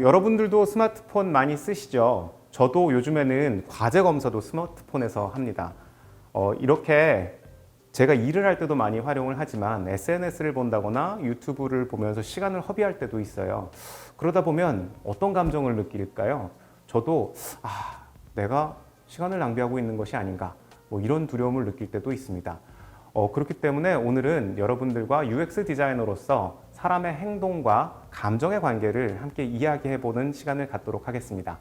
여러분들도 스마트폰 많이 쓰시죠? 저도 요즘에는 과제 검사도 스마트폰에서 합니다. 이렇게 제가 일을 할 때도 많이 활용을 하지만 SNS를 본다거나 유튜브를 보면서 시간을 허비할 때도 있어요. 그러다 보면 어떤 감정을 느낄까요? 저도 내가 시간을 낭비하고 있는 것이 아닌가 뭐 이런 두려움을 느낄 때도 있습니다. 그렇기 때문에 오늘은 여러분들과 UX 디자이너로서 사람의 행동과 감정의 관계를 함께 이야기해보는 시간을 갖도록 하겠습니다.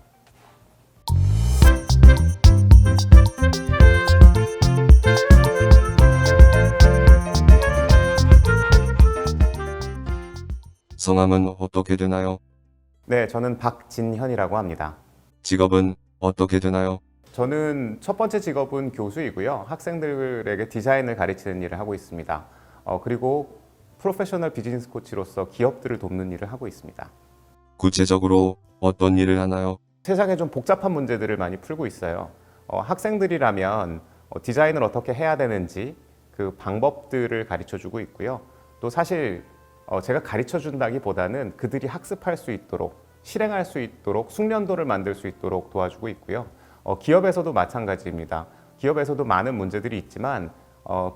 성함은 어떻게 되나요? 네, 저는 박진현이라고 합니다. 직업은 어떻게 되나요? 저는 첫 번째 직업은 교수이고요. 학생들에게 디자인을 가르치는 일을 하고 있습니다. 그리고 프로페셔널 비즈니스 코치로서 기업들을 돕는 일을 하고 있습니다. 구체적으로 어떤 일을 하나요? 세상에 좀 복잡한 문제들을 많이 풀고 있어요. 학생들이라면 디자인을 어떻게 해야 되는지 그 방법들을 가르쳐 주고 있고요. 또 사실 제가 가르쳐 준다기보다는 그들이 학습할 수 있도록, 실행할 수 있도록, 숙련도를 만들 수 있도록 도와주고 있고요. 기업에서도 마찬가지입니다. 기업에서도 많은 문제들이 있지만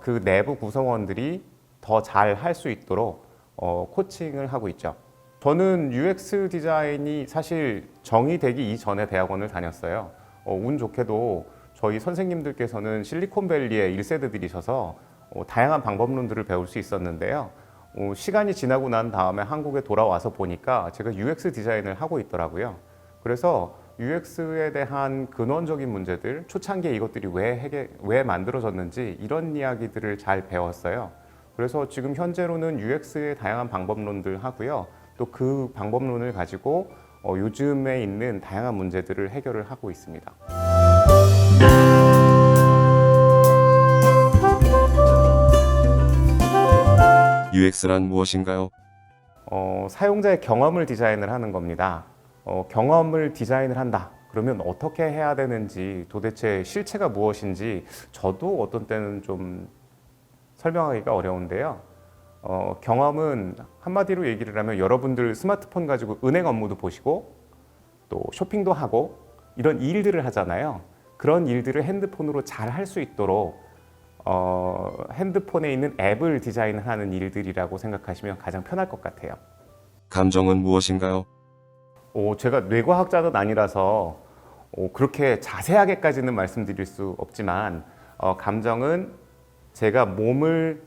그 내부 구성원들이 더 잘 할 수 있도록 코칭을 하고 있죠. 저는 UX 디자인이 사실 정의되기 이전에 대학원을 다녔어요. 운 좋게도 저희 선생님들께서는 실리콘밸리의 1세대들이셔서 다양한 방법론들을 배울 수 있었는데요. 시간이 지나고 난 다음에 한국에 돌아와서 보니까 제가 UX 디자인을 하고 있더라고요. 그래서 UX에 대한 근원적인 문제들, 초창기에 이것들이 왜 만들어졌는지 이런 이야기들을 잘 배웠어요. 그래서 지금 현재로는 UX의 다양한 방법론들 하고요. 또 그 방법론을 가지고 요즘에 있는 다양한 문제들을 해결을 하고 있습니다. UX란 무엇인가요? 사용자의 경험을 디자인을 하는 겁니다. 경험을 디자인을 한다. 그러면 어떻게 해야 되는지 도대체 실체가 무엇인지 저도 어떤 때는 좀 설명하기가 어려운데요. 경험은 한마디로 얘기를 하면 여러분들 스마트폰 가지고 은행 업무도 보시고 또 쇼핑도 하고 이런 일들을 하잖아요. 그런 일들을 핸드폰으로 잘 할 수 있도록 핸드폰에 있는 앱을 디자인하는 일들이라고 생각하시면 가장 편할 것 같아요. 감정은 무엇인가요? 제가 뇌과학자는 아니라서 그렇게 자세하게까지는 말씀드릴 수 없지만 감정은 제가 몸의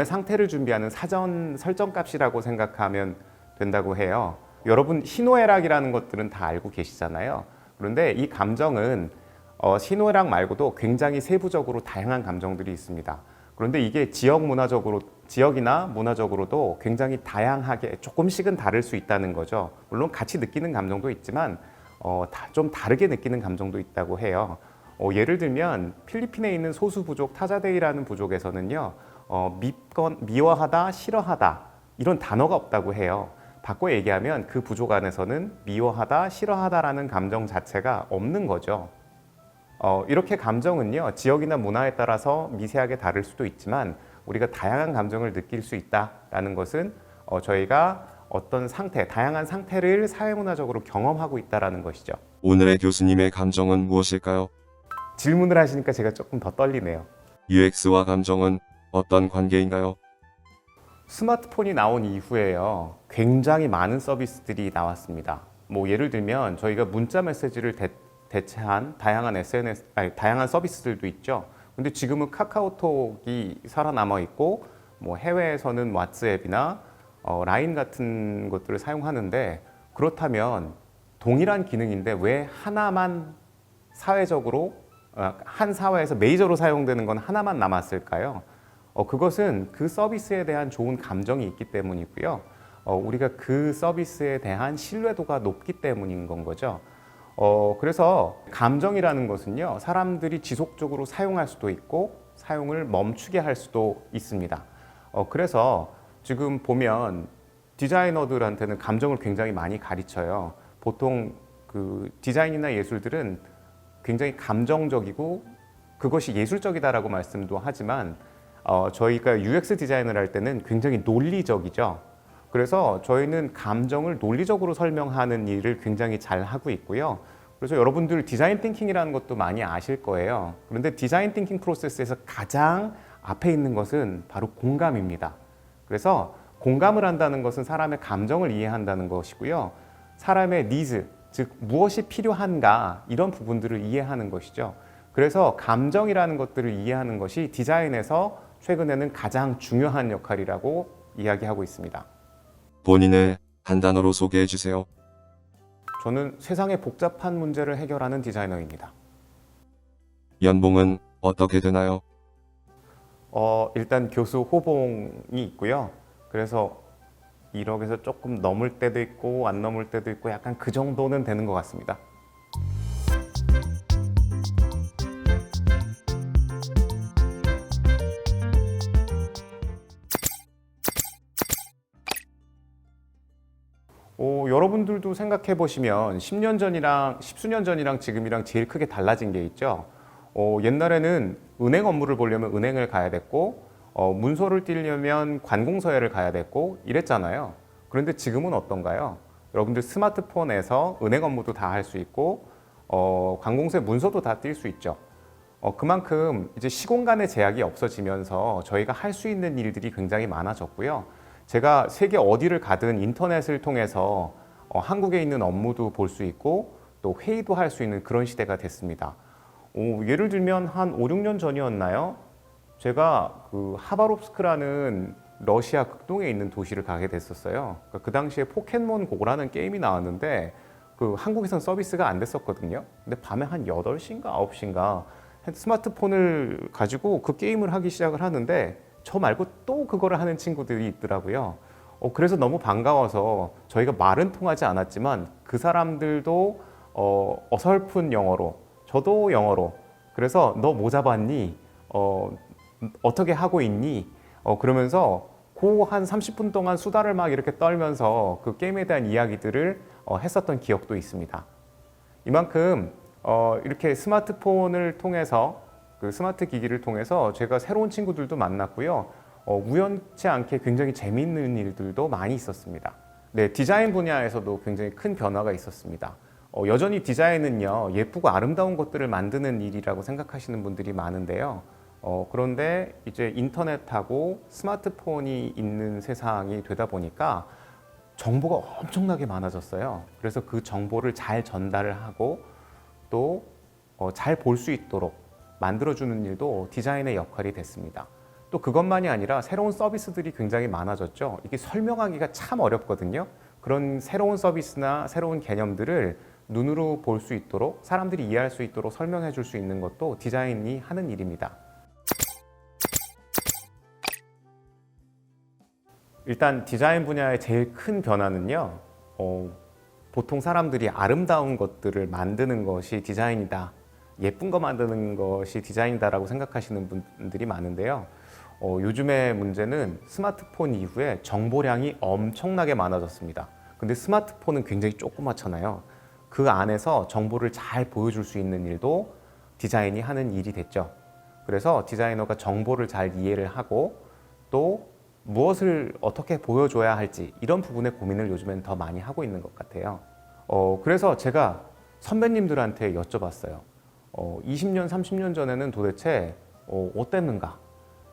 상태를 준비하는 사전 설정값이라고 생각하면 된다고 해요. 여러분 희노애락이라는 것들은 다 알고 계시잖아요. 그런데 이 감정은 희노애락 말고도 굉장히 세부적으로 다양한 감정들이 있습니다. 그런데 이게 지역이나 문화적으로도 굉장히 다양하게 조금씩은 다를 수 있다는 거죠. 물론 같이 느끼는 감정도 있지만 좀 다르게 느끼는 감정도 있다고 해요. 예를 들면 필리핀에 있는 소수 부족 타자데이라는 부족에서는요, 미워하다, 싫어하다 이런 단어가 없다고 해요. 바꿔 얘기하면 그 부족 안에서는 미워하다, 싫어하다라는 감정 자체가 없는 거죠. 이렇게 감정은요, 지역이나 문화에 따라서 미세하게 다를 수도 있지만 우리가 다양한 감정을 느낄 수 있다라는 것은 저희가 어떤 상태, 다양한 상태를 사회문화적으로 경험하고 있다라는 것이죠. 오늘의 교수님의 감정은 무엇일까요? 질문을 하시니까 제가 조금 더 떨리네요. UX와 감정은 어떤 관계인가요? 스마트폰이 나온 이후에요, 굉장히 많은 서비스들이 나왔습니다. 뭐 예를 들면 저희가 문자 메시지를 대체한 다양한 서비스들도 있죠. 근데 지금은 카카오톡이 살아남아 있고 뭐 해외에서는 왓츠앱이나 라인 같은 것들을 사용하는데, 그렇다면 동일한 기능인데 왜 하나만 사회적으로 한 사회에서 메이저로 사용되는 건 하나만 남았을까요? 그것은 그 서비스에 대한 좋은 감정이 있기 때문이고요. 우리가 그 서비스에 대한 신뢰도가 높기 때문인 건 거죠. 그래서 감정이라는 것은요, 사람들이 지속적으로 사용할 수도 있고 사용을 멈추게 할 수도 있습니다. 그래서 지금 보면 디자이너들한테는 감정을 굉장히 많이 가르쳐요. 보통 그 디자인이나 예술들은 굉장히 감정적이고 그것이 예술적이다라고 말씀도 하지만 저희가 UX 디자인을 할 때는 굉장히 논리적이죠. 그래서 저희는 감정을 논리적으로 설명하는 일을 굉장히 잘 하고 있고요. 그래서 여러분들 디자인 띵킹이라는 것도 많이 아실 거예요. 그런데 디자인 띵킹 프로세스에서 가장 앞에 있는 것은 바로 공감입니다. 그래서 공감을 한다는 것은 사람의 감정을 이해한다는 것이고요. 사람의 니즈, 즉 무엇이 필요한가 이런 부분들을 이해하는 것이죠. 그래서 감정이라는 것들을 이해하는 것이 디자인에서 최근에는 가장 중요한 역할이라고 이야기하고 있습니다. 본인을 한 단어로 소개해 주세요. 저는 세상의 복잡한 문제를 해결하는 디자이너입니다. 연봉은 어떻게 되나요? 일단 교수 호봉이 있고요. 그래서 1억에서 조금 넘을 때도 있고 안 넘을 때도 있고 약간 그 정도는 되는 것 같습니다. 여러분들도 생각해 보시면 10년 전이랑 10수년 전이랑 지금이랑 제일 크게 달라진 게 있죠. 옛날에는 은행 업무를 보려면 은행을 가야 됐고 문서를 띄려면 관공서에를 가야 됐고 이랬잖아요. 그런데 지금은 어떤가요? 여러분들 스마트폰에서 은행 업무도 다 할 수 있고 관공서의 문서도 다 뛸 수 있죠. 그만큼 이제 시공간의 제약이 없어지면서 저희가 할 수 있는 일들이 굉장히 많아졌고요. 제가 세계 어디를 가든 인터넷을 통해서 한국에 있는 업무도 볼 수 있고 또 회의도 할 수 있는 그런 시대가 됐습니다. 예를 들면 한 5, 6년 전이었나요? 제가 그 하바롭스크라는 러시아 극동에 있는 도시를 가게 됐었어요. 그 당시에 포켓몬고라는 게임이 나왔는데 그 한국에선 서비스가 안 됐었거든요. 근데 밤에 한 8시인가 9시인가 스마트폰을 가지고 그 게임을 하기 시작을 하는데 저 말고 또 그거를 하는 친구들이 있더라고요. 그래서 너무 반가워서 저희가 말은 통하지 않았지만 그 사람들도 어설픈 영어로 저도 영어로 그래서 너 뭐 잡았니? 어떻게 하고 있니? 그러면서 그 한 30분 동안 수다를 막 이렇게 떨면서 그 게임에 대한 이야기들을 했었던 기억도 있습니다. 이만큼 이렇게 스마트폰을 통해서 그 스마트 기기를 통해서 제가 새로운 친구들도 만났고요. 우연치 않게 굉장히 재미있는 일들도 많이 있었습니다. 네, 디자인 분야에서도 굉장히 큰 변화가 있었습니다. 여전히 디자인은요, 예쁘고 아름다운 것들을 만드는 일이라고 생각하시는 분들이 많은데요. 그런데 이제 인터넷하고 스마트폰이 있는 세상이 되다 보니까 정보가 엄청나게 많아졌어요. 그래서 그 정보를 잘 전달을 하고 또 잘 볼 수 있도록 만들어주는 일도 디자인의 역할이 됐습니다. 또 그것만이 아니라 새로운 서비스들이 굉장히 많아졌죠. 이게 설명하기가 참 어렵거든요. 그런 새로운 서비스나 새로운 개념들을 눈으로 볼 수 있도록 사람들이 이해할 수 있도록 설명해 줄 수 있는 것도 디자인이 하는 일입니다. 일단 디자인 분야의 제일 큰 변화는요. 보통 사람들이 아름다운 것들을 만드는 것이 디자인이다. 예쁜 거 만드는 것이 디자인이다라고 생각하시는 분들이 많은데요. 요즘의 문제는 스마트폰 이후에 정보량이 엄청나게 많아졌습니다. 근데 스마트폰은 굉장히 조그맣잖아요. 그 안에서 정보를 잘 보여줄 수 있는 일도 디자인이 하는 일이 됐죠. 그래서 디자이너가 정보를 잘 이해를 하고 또 무엇을 어떻게 보여줘야 할지 이런 부분에 고민을 요즘엔 더 많이 하고 있는 것 같아요. 그래서 제가 선배님들한테 여쭤봤어요. 20년, 30년 전에는 도대체 어땠는가?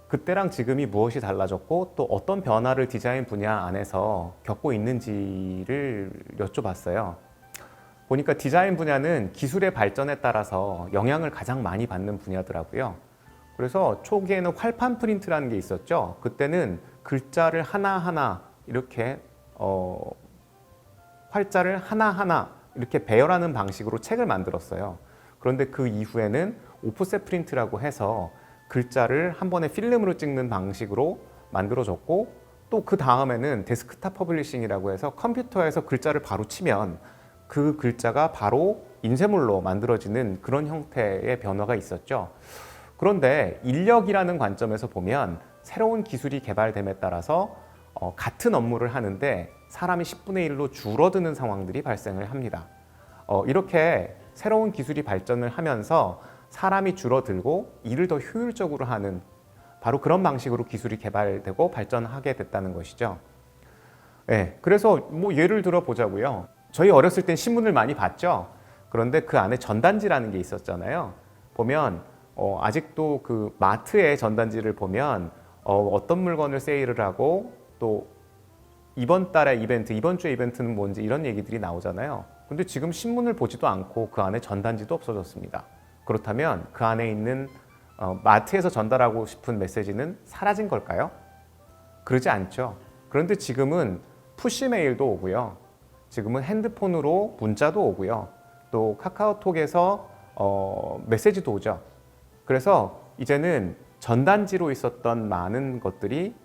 그때랑 지금이 무엇이 달라졌고 또 어떤 변화를 디자인 분야 안에서 겪고 있는지를 여쭤봤어요. 보니까 디자인 분야는 기술의 발전에 따라서 영향을 가장 많이 받는 분야더라고요. 그래서 초기에는 활판 프린트라는 게 있었죠. 그때는 글자를 하나하나 이렇게 활자를 하나하나 이렇게 배열하는 방식으로 책을 만들었어요. 그런데 그 이후에는 오프셋 프린트라고 해서 글자를 한 번에 필름으로 찍는 방식으로 만들어졌고 또 그 다음에는 데스크탑 퍼블리싱이라고 해서 컴퓨터에서 글자를 바로 치면 그 글자가 바로 인쇄물로 만들어지는 그런 형태의 변화가 있었죠. 그런데 인력이라는 관점에서 보면 새로운 기술이 개발됨에 따라서 같은 업무를 하는데 사람이 10분의 1로 줄어드는 상황들이 발생을 합니다. 이렇게 새로운 기술이 발전을 하면서 사람이 줄어들고 일을 더 효율적으로 하는 바로 그런 방식으로 기술이 개발되고 발전하게 됐다는 것이죠. 네, 그래서 뭐 예를 들어 보자고요. 저희 어렸을 땐 신문을 많이 봤죠. 그런데 그 안에 전단지라는 게 있었잖아요. 보면 아직도 그 마트의 전단지를 보면 어떤 물건을 세일을 하고 또 이번 달의 이벤트, 이번 주의 이벤트는 뭔지 이런 얘기들이 나오잖아요. 근데 지금 신문을 보지도 않고 그 안에 전단지도 없어졌습니다. 그렇다면 그 안에 있는 마트에서 전달하고 싶은 메시지는 사라진 걸까요? 그러지 않죠. 그런데 지금은 푸시 메일도 오고요. 지금은 핸드폰으로 문자도 오고요. 또 카카오톡에서 메시지도 오죠. 그래서 이제는 전단지로 있었던 많은 것들이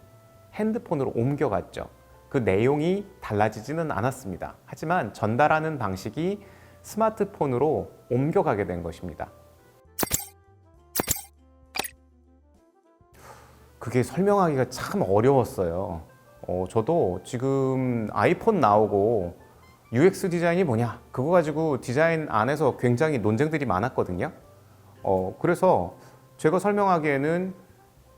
핸드폰으로 옮겨갔죠. 그 내용이 달라지지는 않았습니다. 하지만 전달하는 방식이 스마트폰으로 옮겨가게 된 것입니다. 그게 설명하기가 참 어려웠어요. 저도 지금 아이폰 나오고 UX 디자인이 뭐냐 그거 가지고 디자인 안에서 굉장히 논쟁들이 많았거든요. 그래서 제가 설명하기에는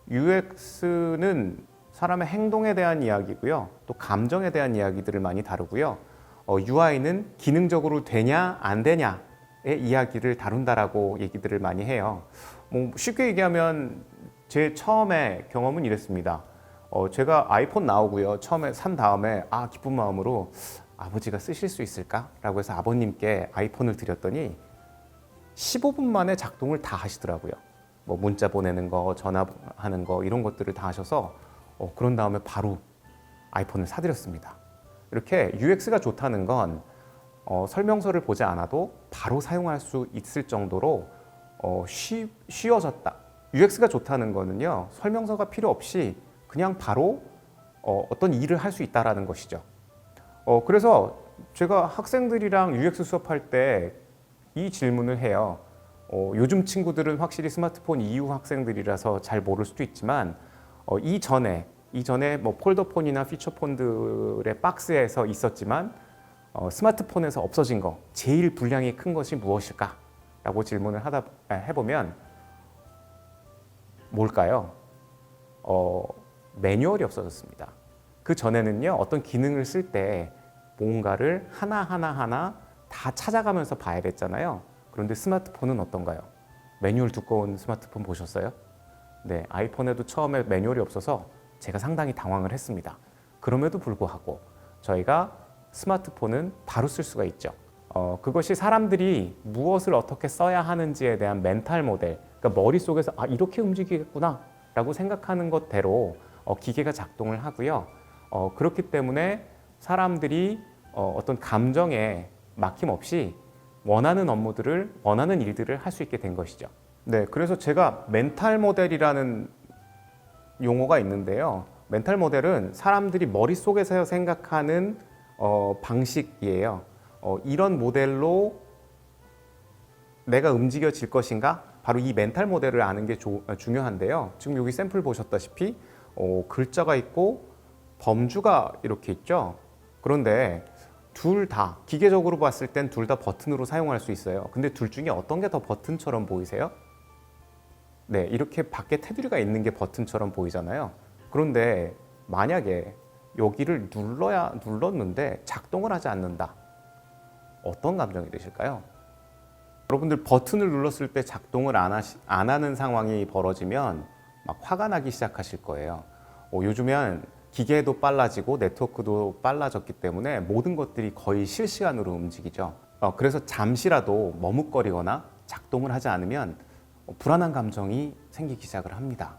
UX는 사람의 행동에 대한 이야기고요. 또 감정에 대한 이야기들을 많이 다루고요. UI는 기능적으로 되냐 안 되냐의 이야기를 다룬다라고 얘기들을 많이 해요. 뭐 쉽게 얘기하면 제 처음에 경험은 이랬습니다. 제가 아이폰 나오고요. 처음에 산 다음에 기쁜 마음으로 아버지가 쓰실 수 있을까? 라고 해서 아버님께 아이폰을 드렸더니 15분 만에 작동을 다 하시더라고요. 뭐 문자 보내는 거, 전화하는 거 이런 것들을 다 하셔서 그런 다음에 바로 아이폰을 사드렸습니다. 이렇게 UX가 좋다는 건 설명서를 보지 않아도 바로 사용할 수 있을 정도로 쉬워졌다. UX가 좋다는 거는요, 설명서가 필요 없이 그냥 바로 어떤 일을 할 수 있다라는 것이죠. 그래서 제가 학생들이랑 UX 수업할 때 이 질문을 해요. 요즘 친구들은 확실히 스마트폰 이후 학생들이라서 잘 모를 수도 있지만 이전에 뭐 폴더폰이나 피처폰들의 박스에서 있었지만 스마트폰에서 없어진 거 제일 분량이 큰 것이 무엇일까? 라고 질문을 해보면 뭘까요? 매뉴얼이 없어졌습니다. 그 전에는요, 어떤 기능을 쓸 때 뭔가를 하나 다 찾아가면서 봐야 됐잖아요. 그런데 스마트폰은 어떤가요? 매뉴얼 두꺼운 스마트폰 보셨어요? 네, 아이폰에도 처음에 매뉴얼이 없어서 제가 상당히 당황을 했습니다. 그럼에도 불구하고 저희가 스마트폰은 바로 쓸 수가 있죠. 그것이 사람들이 무엇을 어떻게 써야 하는지에 대한 멘탈 모델, 그러니까 머릿속에서 이렇게 움직이겠구나 라고 생각하는 것대로 기계가 작동을 하고요. 그렇기 때문에 사람들이 어떤 감정에 막힘없이 원하는 업무들을, 원하는 일들을 할 수 있게 된 것이죠. 네, 그래서 제가 멘탈 모델이라는 용어가 있는데요. 멘탈 모델은 사람들이 머릿속에서 생각하는 방식이에요. 이런 모델로 내가 움직여질 것인가? 바로 이 멘탈 모델을 아는 게 중요한데요. 지금 여기 샘플 보셨다시피 글자가 있고 범주가 이렇게 있죠. 그런데 둘 다 기계적으로 봤을 땐 둘 다 버튼으로 사용할 수 있어요. 근데 둘 중에 어떤 게 더 버튼처럼 보이세요? 네, 이렇게 밖에 테두리가 있는 게 버튼처럼 보이잖아요. 그런데 만약에 여기를 눌렀는데 작동을 하지 않는다. 어떤 감정이 드실까요? 여러분들 버튼을 눌렀을 때 작동을 안 하는 상황이 벌어지면 막 화가 나기 시작하실 거예요. 요즘엔 기계도 빨라지고 네트워크도 빨라졌기 때문에 모든 것들이 거의 실시간으로 움직이죠. 그래서 잠시라도 머뭇거리거나 작동을 하지 않으면 불안한 감정이 생기기 시작을 합니다.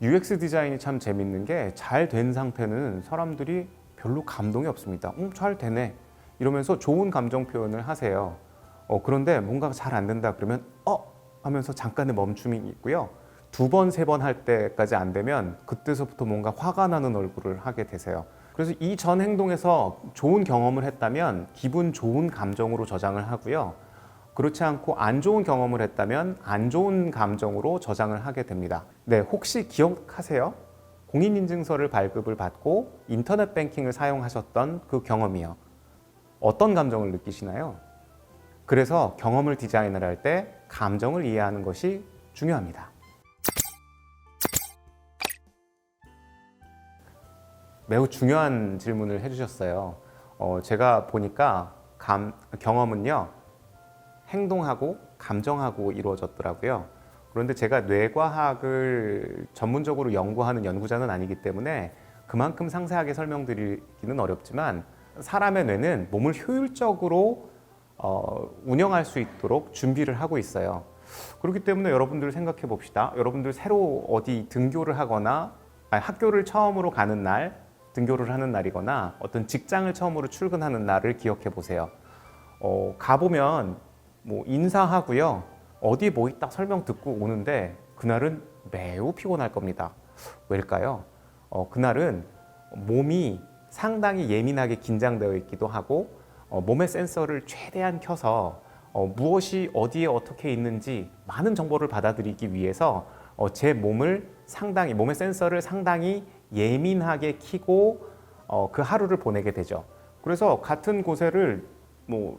UX 디자인이 참 재밌는 게 잘 된 상태는 사람들이 별로 감동이 없습니다. 잘 되네 이러면서 좋은 감정 표현을 하세요. 그런데 뭔가 잘 안 된다 그러면 하면서 잠깐의 멈춤이 있고요. 두 번, 세 번 할 때까지 안 되면 그때서부터 뭔가 화가 나는 얼굴을 하게 되세요. 그래서 이 전 행동에서 좋은 경험을 했다면 기분 좋은 감정으로 저장을 하고요. 그렇지 않고 안 좋은 경험을 했다면 안 좋은 감정으로 저장을 하게 됩니다. 네, 혹시 기억하세요? 공인인증서를 발급을 받고 인터넷 뱅킹을 사용하셨던 그 경험이요. 어떤 감정을 느끼시나요? 그래서 경험을 디자인을 할 때 감정을 이해하는 것이 중요합니다. 매우 중요한 질문을 해주셨어요. 제가 보니까 경험은요, 행동하고 감정하고 이루어졌더라고요. 그런데 제가 뇌과학을 전문적으로 연구하는 연구자는 아니기 때문에 그만큼 상세하게 설명드리기는 어렵지만 사람의 뇌는 몸을 효율적으로 운영할 수 있도록 준비를 하고 있어요. 그렇기 때문에 여러분들 생각해 봅시다. 여러분들 새로 어디 등교를 하거나 학교를 처음으로 가는 날, 등교를 하는 날이거나 어떤 직장을 처음으로 출근하는 날을 기억해 보세요. 가보면 뭐 인사하고요. 어디 뭐 있다 설명 듣고 오는데 그날은 매우 피곤할 겁니다. 왜일까요? 그날은 몸이 상당히 예민하게 긴장되어 있기도 하고 몸의 센서를 최대한 켜서 무엇이 어디에 어떻게 있는지 많은 정보를 받아들이기 위해서 제 몸을 상당히 몸의 센서를 상당히 예민하게 켜고 그 하루를 보내게 되죠. 그래서 같은 곳에를 뭐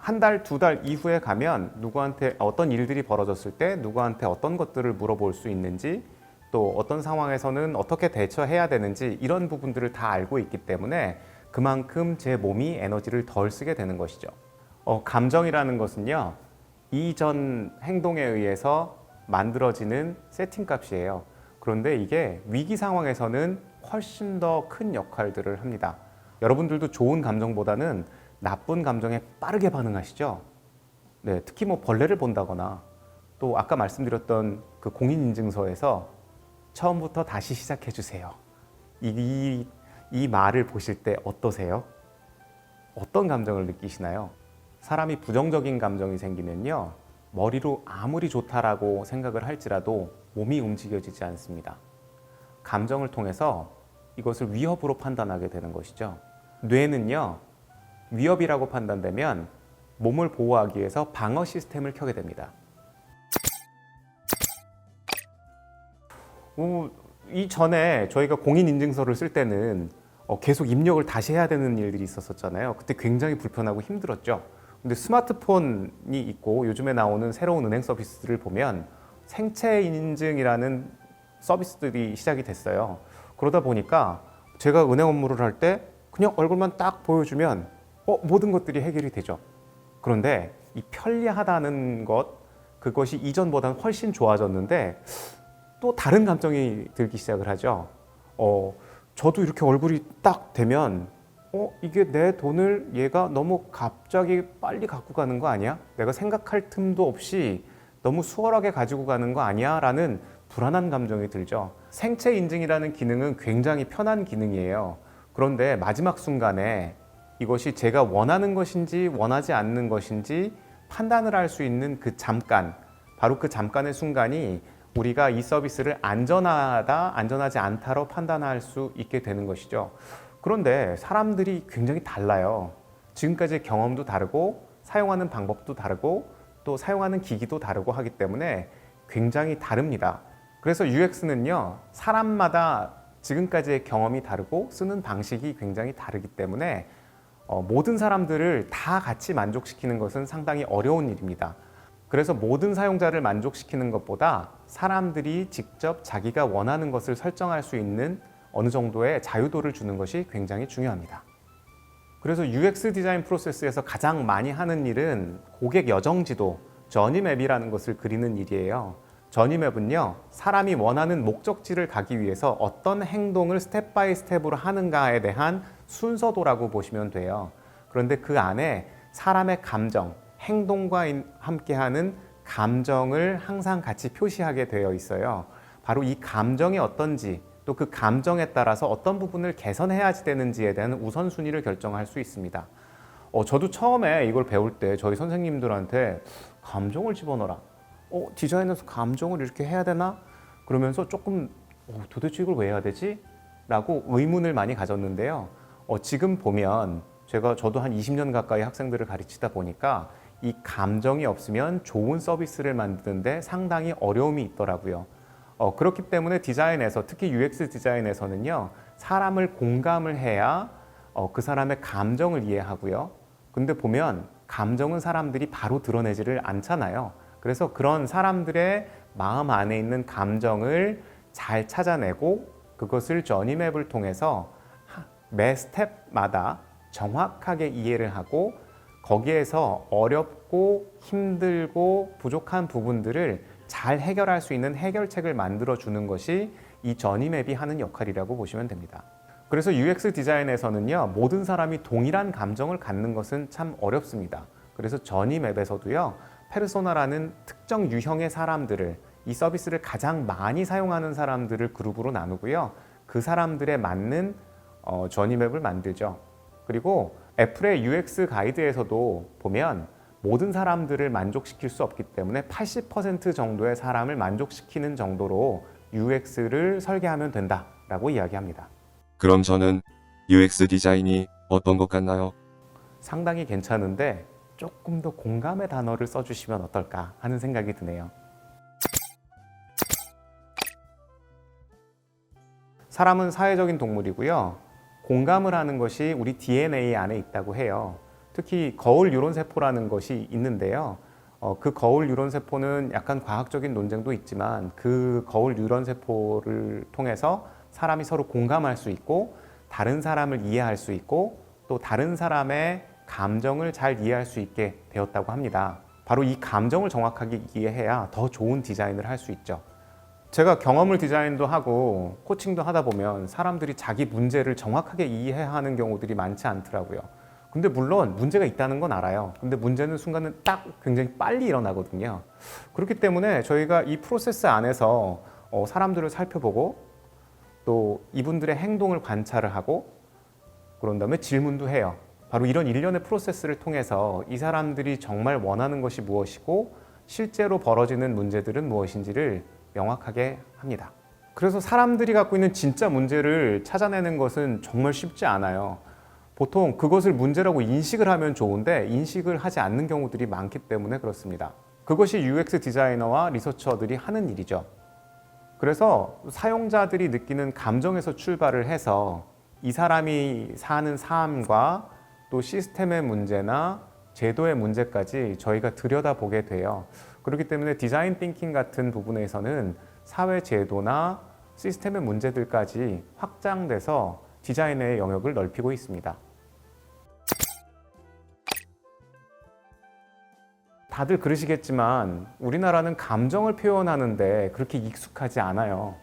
한 달, 두 달 이후에 가면 누구한테 어떤 일들이 벌어졌을 때 누구한테 어떤 것들을 물어볼 수 있는지 또 어떤 상황에서는 어떻게 대처해야 되는지 이런 부분들을 다 알고 있기 때문에 그만큼 제 몸이 에너지를 덜 쓰게 되는 것이죠. 감정이라는 것은요, 이전 행동에 의해서 만들어지는 세팅 값이에요. 그런데 이게 위기 상황에서는 훨씬 더 큰 역할들을 합니다. 여러분들도 좋은 감정보다는 나쁜 감정에 빠르게 반응하시죠? 네, 특히 뭐 벌레를 본다거나 또 아까 말씀드렸던 그 공인인증서에서 처음부터 다시 시작해 주세요. 이 말을 보실 때 어떠세요? 어떤 감정을 느끼시나요? 사람이 부정적인 감정이 생기면요, 머리로 아무리 좋다라고 생각을 할지라도 몸이 움직여지지 않습니다. 감정을 통해서 이것을 위협으로 판단하게 되는 것이죠. 뇌는요, 위협이라고 판단되면 몸을 보호하기 위해서 방어 시스템을 켜게 됩니다. 이전에 저희가 공인인증서를 쓸 때는 계속 입력을 다시 해야 되는 일들이 있었잖아요. 그때 굉장히 불편하고 힘들었죠. 근데 스마트폰이 있고 요즘에 나오는 새로운 은행 서비스들을 보면 생체 인증이라는 서비스들이 시작이 됐어요. 그러다 보니까 제가 은행 업무를 할 때 그냥 얼굴만 딱 보여주면 모든 것들이 해결이 되죠. 그런데 이 편리하다는 것, 그것이 이전보다는 훨씬 좋아졌는데 또 다른 감정이 들기 시작을 하죠. 저도 이렇게 얼굴이 딱 되면 이게 내 돈을 얘가 너무 갑자기 빨리 갖고 가는 거 아니야? 내가 생각할 틈도 없이 너무 수월하게 가지고 가는 거 아니야? 라는 불안한 감정이 들죠. 생체 인증이라는 기능은 굉장히 편한 기능이에요. 그런데 마지막 순간에 이것이 제가 원하는 것인지 원하지 않는 것인지 판단을 할 수 있는 그 잠깐, 바로 그 잠깐의 순간이 우리가 이 서비스를 안전하다, 안전하지 않다로 판단할 수 있게 되는 것이죠. 그런데 사람들이 굉장히 달라요. 지금까지의 경험도 다르고 사용하는 방법도 다르고 또 사용하는 기기도 다르고 하기 때문에 굉장히 다릅니다. 그래서 UX는요, 사람마다 지금까지의 경험이 다르고 쓰는 방식이 굉장히 다르기 때문에 모든 사람들을 다 같이 만족시키는 것은 상당히 어려운 일입니다. 그래서 모든 사용자를 만족시키는 것보다 사람들이 직접 자기가 원하는 것을 설정할 수 있는 어느 정도의 자유도를 주는 것이 굉장히 중요합니다. 그래서 UX 디자인 프로세스에서 가장 많이 하는 일은 고객 여정 지도, 저니맵이라는 것을 그리는 일이에요. 저니맵은요, 사람이 원하는 목적지를 가기 위해서 어떤 행동을 스텝 바이 스텝으로 하는가에 대한 순서도라고 보시면 돼요. 그런데 그 안에 사람의 감정, 행동과 함께하는 감정을 항상 같이 표시하게 되어 있어요. 바로 이 감정이 어떤지, 또 그 감정에 따라서 어떤 부분을 개선해야지 되는지에 대한 우선순위를 결정할 수 있습니다. 저도 처음에 이걸 배울 때 저희 선생님들한테 감정을 집어넣어라. 디자인에서 감정을 이렇게 해야 되나? 그러면서 조금 도대체 이걸 왜 해야 되지? 라고 의문을 많이 가졌는데요. 지금 보면 저도 한 20년 가까이 학생들을 가르치다 보니까 이 감정이 없으면 좋은 서비스를 만드는데 상당히 어려움이 있더라고요. 그렇기 때문에 디자인에서, 특히 UX 디자인에서는요, 사람을 공감을 해야 그 사람의 감정을 이해하고요. 근데 보면 감정은 사람들이 바로 드러내지를 않잖아요. 그래서 그런 사람들의 마음 안에 있는 감정을 잘 찾아내고 그것을 저니맵을 통해서 매 스텝마다 정확하게 이해를 하고 거기에서 어렵고 힘들고 부족한 부분들을 잘 해결할 수 있는 해결책을 만들어 주는 것이 이 저니맵이 하는 역할이라고 보시면 됩니다. 그래서 UX 디자인에서는요, 모든 사람이 동일한 감정을 갖는 것은 참 어렵습니다. 그래서 저니맵에서도요, 페르소나라는 특정 유형의 사람들을, 이 서비스를 가장 많이 사용하는 사람들을 그룹으로 나누고요, 그 사람들에 맞는 저니맵을 만들죠. 그리고 애플의 UX 가이드에서도 보면 모든 사람들을 만족시킬 수 없기 때문에 80% 정도의 사람을 만족시키는 정도로 UX를 설계하면 된다라고 이야기합니다. 그럼 저는 UX 디자인이 어떤 것 같나요? 상당히 괜찮은데 조금 더 공감의 단어를 써주시면 어떨까 하는 생각이 드네요. 사람은 사회적인 동물이고요. 공감을 하는 것이 우리 DNA 안에 있다고 해요. 특히 거울 뉴런 세포라는 것이 있는데요. 그 거울 뉴런 세포는 약간 과학적인 논쟁도 있지만 그 거울 뉴런 세포를 통해서 사람이 서로 공감할 수 있고 다른 사람을 이해할 수 있고 또 다른 사람의 감정을 잘 이해할 수 있게 되었다고 합니다. 바로 이 감정을 정확하게 이해해야 더 좋은 디자인을 할 수 있죠. 제가 경험을 디자인도 하고 코칭도 하다 보면 사람들이 자기 문제를 정확하게 이해하는 경우들이 많지 않더라고요. 근데 물론 문제가 있다는 건 알아요. 근데 문제는 순간은 딱 굉장히 빨리 일어나거든요. 그렇기 때문에 저희가 이 프로세스 안에서 사람들을 살펴보고 또 이분들의 행동을 관찰을 하고 그런 다음에 질문도 해요. 바로 이런 일련의 프로세스를 통해서 이 사람들이 정말 원하는 것이 무엇이고 실제로 벌어지는 문제들은 무엇인지를 명확하게 합니다. 그래서 사람들이 갖고 있는 진짜 문제를 찾아내는 것은 정말 쉽지 않아요. 보통 그것을 문제라고 인식을 하면 좋은데 인식을 하지 않는 경우들이 많기 때문에 그렇습니다. 그것이 UX 디자이너와 리서처들이 하는 일이죠. 그래서 사용자들이 느끼는 감정에서 출발을 해서 이 사람이 사는 삶과 또 시스템의 문제나 제도의 문제까지 저희가 들여다보게 돼요. 그렇기 때문에 디자인 띵킹 같은 부분에서는 사회 제도나 시스템의 문제들까지 확장돼서 디자인의 영역을 넓히고 있습니다. 다들 그러시겠지만 우리나라는 감정을 표현하는데 그렇게 익숙하지 않아요.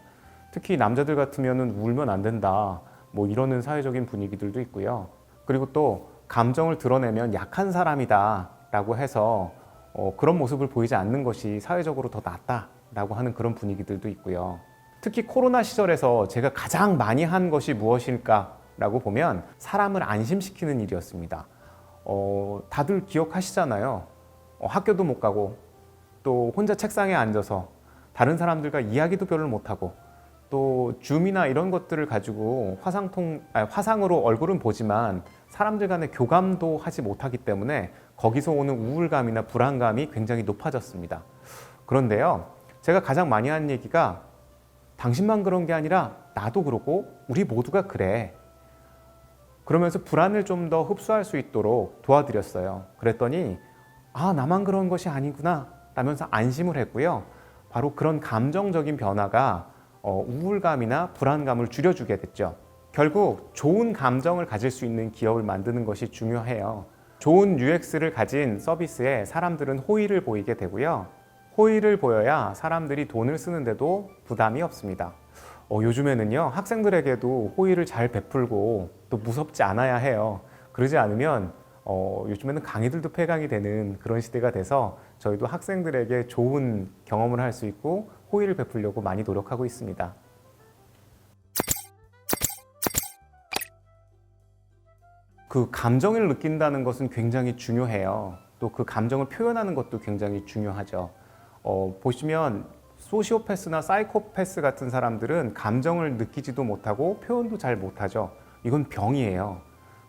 특히 남자들 같으면 울면 안 된다, 뭐 이러는 사회적인 분위기들도 있고요. 그리고 또 감정을 드러내면 약한 사람이다 라고 해서 그런 모습을 보이지 않는 것이 사회적으로 더 낫다라고 하는 그런 분위기들도 있고요. 특히 코로나 시절에서 제가 가장 많이 한 것이 무엇일까라고 보면 사람을 안심시키는 일이었습니다. 다들 기억하시잖아요. 학교도 못 가고 또 혼자 책상에 앉아서 다른 사람들과 이야기도 별로 못하고 또 줌이나 이런 것들을 가지고 화상으로 얼굴은 보지만 사람들 간의 교감도 하지 못하기 때문에 거기서 오는 우울감이나 불안감이 굉장히 높아졌습니다. 그런데요, 제가 가장 많이 하는 얘기가 당신만 그런 게 아니라 나도 그러고 우리 모두가 그래. 그러면서 불안을 좀 더 흡수할 수 있도록 도와드렸어요. 그랬더니 나만 그런 것이 아니구나 라면서 안심을 했고요. 바로 그런 감정적인 변화가 우울감이나 불안감을 줄여주게 됐죠. 결국 좋은 감정을 가질 수 있는 기업을 만드는 것이 중요해요. 좋은 UX를 가진 서비스에 사람들은 호의를 보이게 되고요. 호의를 보여야 사람들이 돈을 쓰는데도 부담이 없습니다. 요즘에는요, 학생들에게도 호의를 잘 베풀고 또 무섭지 않아야 해요. 그러지 않으면 요즘에는 강의들도 폐강이 되는 그런 시대가 돼서 저희도 학생들에게 좋은 경험을 할 수 있고 호의를 베풀려고 많이 노력하고 있습니다. 그 감정을 느낀다는 것은 굉장히 중요해요. 또 그 감정을 표현하는 것도 굉장히 중요하죠. 보시면 소시오패스나 사이코패스 같은 사람들은 감정을 느끼지도 못하고 표현도 잘 못하죠. 이건 병이에요.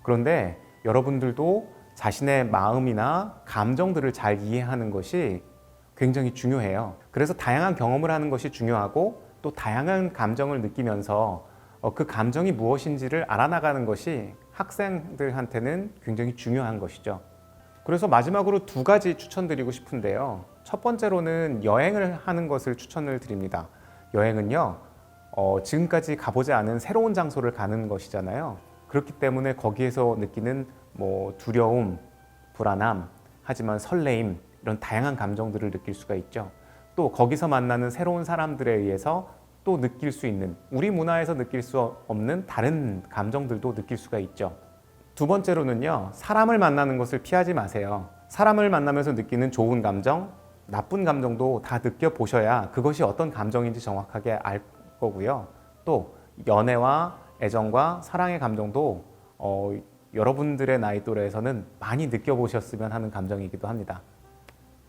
그런데 여러분들도 자신의 마음이나 감정들을 잘 이해하는 것이 굉장히 중요해요. 그래서 다양한 경험을 하는 것이 중요하고 또 다양한 감정을 느끼면서 그 감정이 무엇인지를 알아나가는 것이 학생들한테는 굉장히 중요한 것이죠. 그래서 마지막으로 두 가지 추천드리고 싶은데요. 첫 번째로는 여행을 하는 것을 추천을 드립니다. 여행은요, 지금까지 가보지 않은 새로운 장소를 가는 것이잖아요. 그렇기 때문에 거기에서 느끼는 뭐 두려움, 불안함, 하지만 설레임 이런 다양한 감정들을 느낄 수가 있죠. 또 거기서 만나는 새로운 사람들에 의해서 또 느낄 수 있는 우리 문화에서 느낄 수 없는 다른 감정들도 느낄 수가 있죠. 두 번째로는요, 사람을 만나는 것을 피하지 마세요. 사람을 만나면서 느끼는 좋은 감정, 나쁜 감정도 다 느껴보셔야 그것이 어떤 감정인지 정확하게 알 거고요. 또 연애와 애정과 사랑의 감정도 여러분들의 나이 또래에서는 많이 느껴보셨으면 하는 감정이기도 합니다.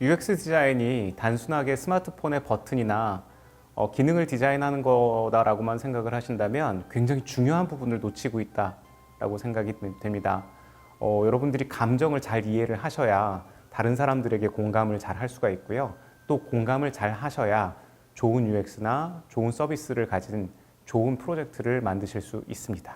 UX 디자인이 단순하게 스마트폰의 버튼이나 기능을 디자인하는 거다라고만 생각을 하신다면 굉장히 중요한 부분을 놓치고 있다라고 생각이 됩니다. 여러분들이 감정을 잘 이해를 하셔야 다른 사람들에게 공감을 잘 할 수가 있고요. 또 공감을 잘 하셔야 좋은 UX나 좋은 서비스를 가진 좋은 프로젝트를 만드실 수 있습니다.